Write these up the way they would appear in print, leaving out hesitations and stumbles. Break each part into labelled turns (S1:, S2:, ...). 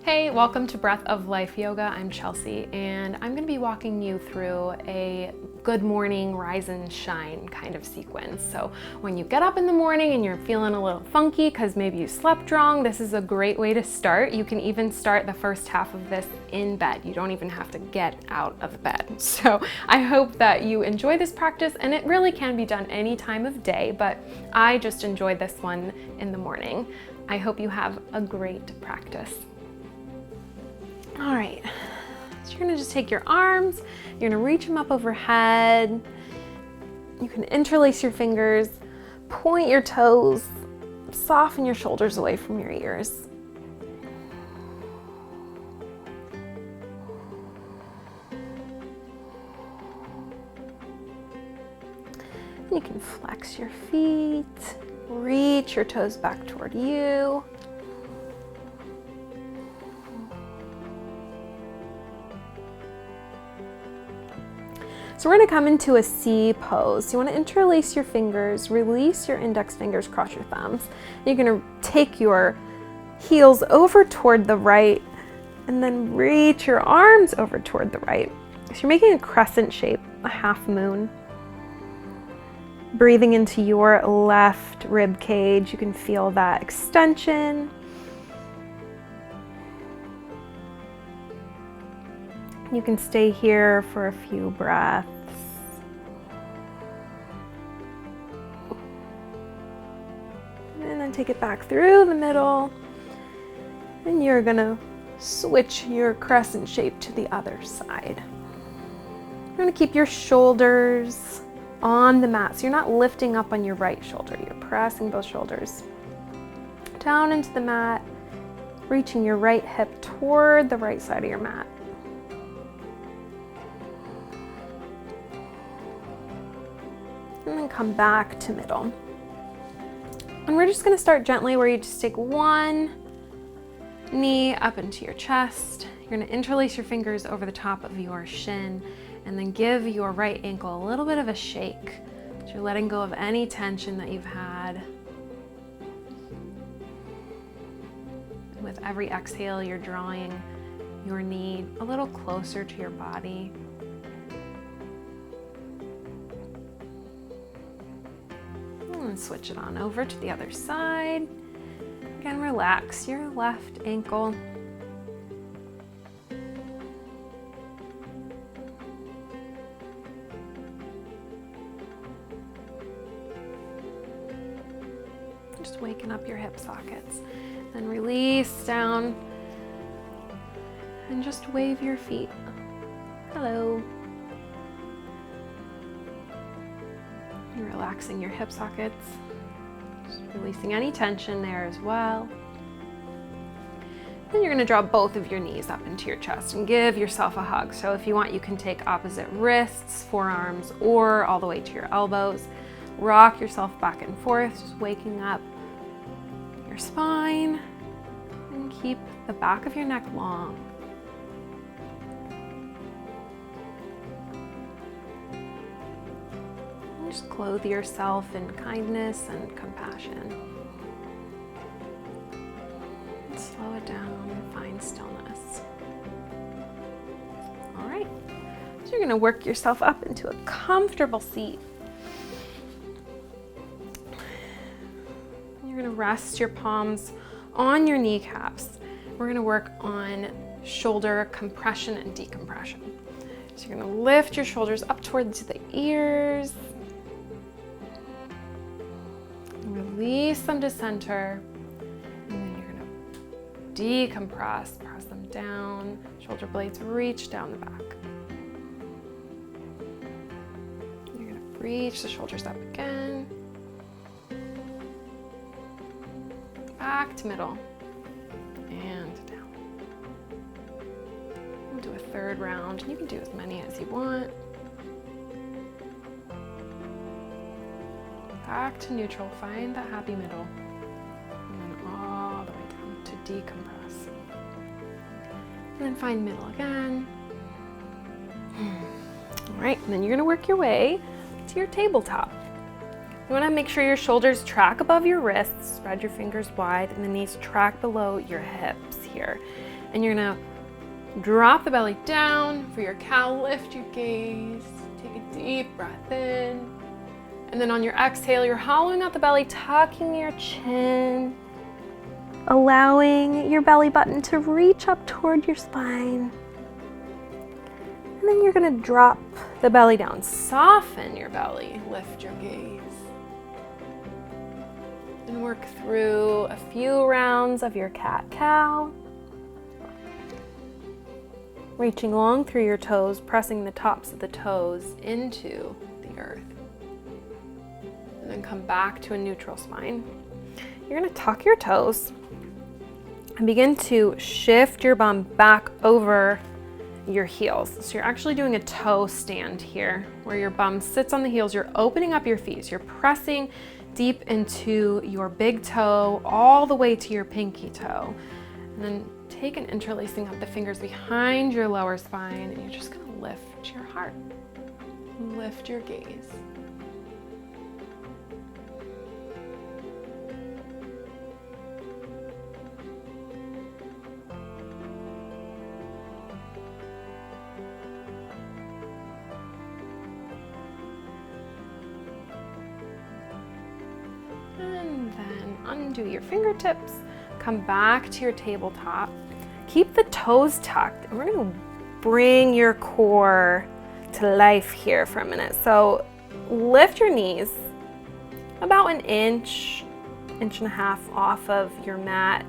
S1: Hey, welcome to Breath of Life Yoga. I'm Chelsea, and I'm going to be walking you through a good morning, rise and shine kind of sequence. So when you get up in the morning and you're feeling a little funky because maybe you slept wrong, this is a great way to start. You can even start the first half of this in bed. You don't even have to get out of bed. So I hope that you enjoy this practice, and it really can be done any time of day, but I just enjoyed this one in the morning. I hope you have a great practice. All right, so you're gonna just take your arms, you're gonna reach them up overhead. You can interlace your fingers, point your toes, soften your shoulders away from your ears. You can flex your feet, reach your toes back toward you. So we're gonna come into a C pose. You wanna interlace your fingers, release your index fingers, cross your thumbs. You're gonna take your heels over toward the right and then reach your arms over toward the right. So you're making a crescent shape, a half moon. Breathing into your left rib cage, you can feel that extension. You can stay here for a few breaths. And then take it back through the middle. And you're gonna switch your crescent shape to the other side. You're gonna keep your shoulders on the mat. So you're not lifting up on your right shoulder. You're pressing both shoulders down into the mat, reaching your right hip toward the right side of your mat. And then come back to middle. And we're just gonna start gently where you just take one knee up into your chest. You're gonna interlace your fingers over the top of your shin and then give your right ankle a little bit of a shake. So you're letting go of any tension that you've had. And with every exhale, you're drawing your knee a little closer to your body. And switch it on over to the other side. Again, relax your left ankle. Just waking up your hip sockets. Then release down and just wave your feet. Hello. You're relaxing your hip sockets, just releasing any tension there as well. Then you're gonna draw both of your knees up into your chest and give yourself a hug. So if you want, you can take opposite wrists, forearms, or all the way to your elbows. Rock yourself back and forth, just waking up your spine, and keep the back of your neck long. Just clothe yourself in kindness and compassion. And slow it down and find stillness. All right, so you're gonna work yourself up into a comfortable seat. You're gonna rest your palms on your kneecaps. We're gonna work on shoulder compression and decompression. So you're gonna lift your shoulders up towards the ears. Release them to center, and then you're gonna decompress, press them down, shoulder blades reach down the back. You're gonna reach the shoulders up again, back to middle, and down. We'll do a third round, and you can do as many as you want. Back to neutral, find that happy middle, and then all the way down to decompress. And then find middle again. All right, and then you're gonna work your way to your tabletop. You wanna make sure your shoulders track above your wrists, spread your fingers wide, and the knees track below your hips here. And you're gonna drop the belly down for your cow. Lift your gaze. Take a deep breath in. And then on your exhale, you're hollowing out the belly, tucking your chin, allowing your belly button to reach up toward your spine. And then you're gonna drop the belly down. Soften your belly. Lift your gaze. And work through a few rounds of your cat-cow. Reaching long through your toes, pressing the tops of the toes into the earth. And then come back to a neutral spine. You're gonna tuck your toes and begin to shift your bum back over your heels. So you're actually doing a toe stand here, where your bum sits on the heels. You're opening up your feet. You're pressing deep into your big toe, all the way to your pinky toe. And then take an interlacing of the fingers behind your lower spine, and you're just gonna lift your heart. Lift your gaze. And then undo your fingertips, come back to your tabletop. Keep the toes tucked, and we're gonna bring your core to life here for a minute. So lift your knees about an inch, inch and a half off of your mat.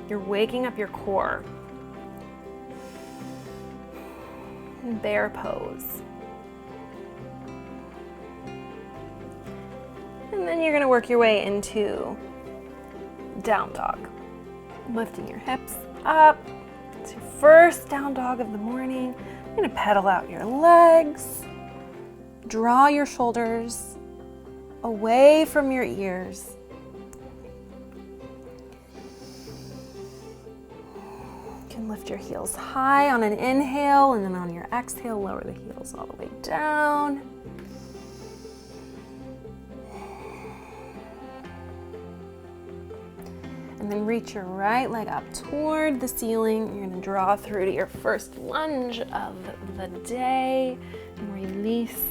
S1: You're waking up your core. Bear pose. And then you're gonna work your way into down dog. Lifting your hips up. It's your first down dog of the morning. You're gonna pedal out your legs. Draw your shoulders away from your ears. You can lift your heels high on an inhale, and then on your exhale, lower the heels all the way down. And then reach your right leg up toward the ceiling. You're gonna draw through to your first lunge of the day, and release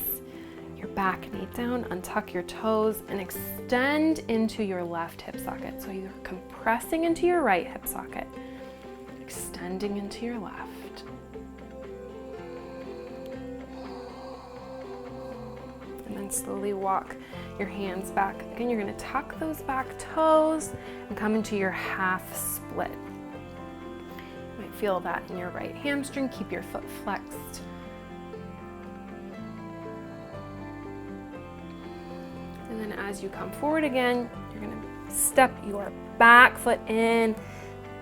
S1: your back knee down, untuck your toes, and extend into your left hip socket. So you're compressing into your right hip socket, extending into your left. And then slowly walk your hands back. Again, you're gonna tuck those back toes and come into your half split. You might feel that in your right hamstring. Keep your foot flexed. And then as you come forward again, you're gonna step your back foot in,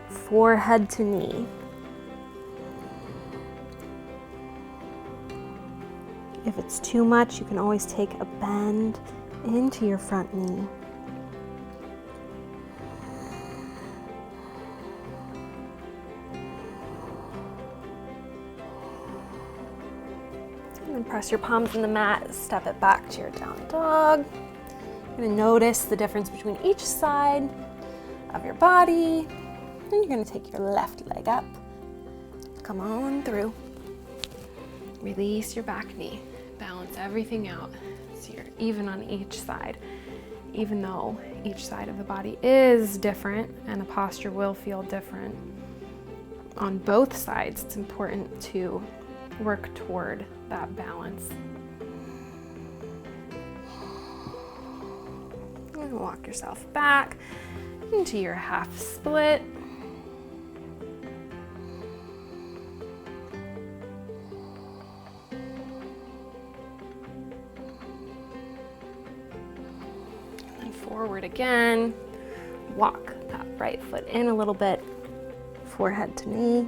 S1: forehead to knee. If it's too much, you can always take a bend into your front knee. And then press your palms in the mat, step it back to your down dog. You're gonna notice the difference between each side of your body. And you're gonna take your left leg up. Come on through. Release your back knee. Balance everything out so you're even on each side. Even though each side of the body is different and the posture will feel different on both sides, it's important to work toward that balance. And walk yourself back into your half split. Forward again. Walk that right foot in a little bit, forehead to knee.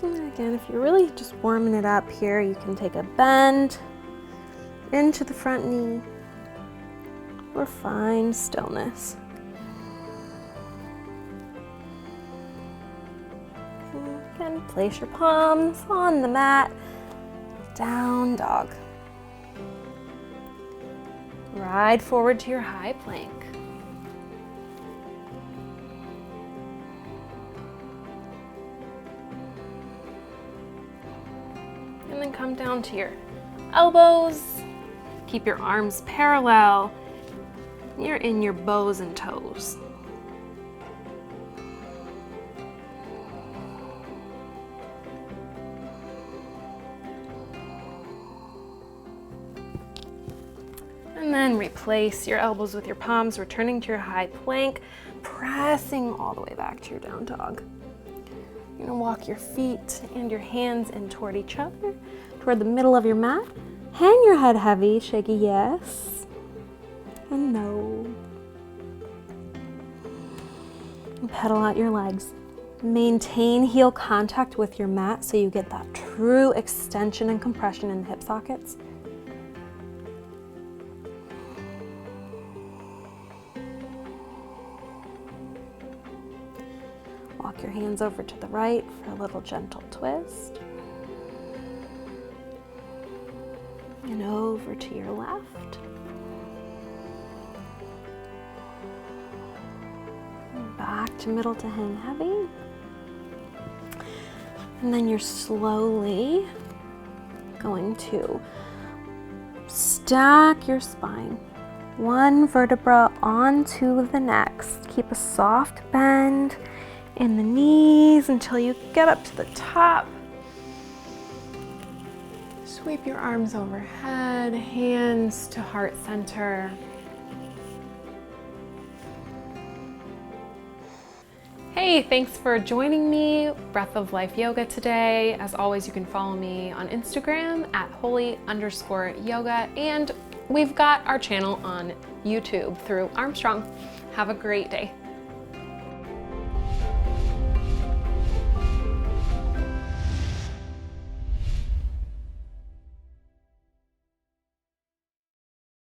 S1: And then again, if you're really just warming it up here, you can take a bend into the front knee or find stillness. And again, place your palms on the mat, down dog. Ride forward to your high plank. then come down to your elbows. Keep your arms parallel. You're in your bows and toes. And then replace your elbows with your palms, returning to your high plank, pressing all the way back to your down dog. You're gonna walk your feet and your hands in toward each other, toward the middle of your mat. Hang your head heavy, shake a yes and no. And pedal out your legs. Maintain heel contact with your mat so you get that true extension and compression in the hip sockets. Walk your hands over to the right for a little gentle twist. And over to your left. And back to middle to hang heavy. And then you're slowly going to stack your spine, one vertebra onto the next. Keep a soft bend in the knees until you get up to the top. Sweep your arms overhead, hands to heart center. Hey, thanks for joining me, Breath of Life Yoga today. As always, you can follow me on Instagram at holy_yoga, and we've got our channel on YouTube through Armstrong. Have a great day.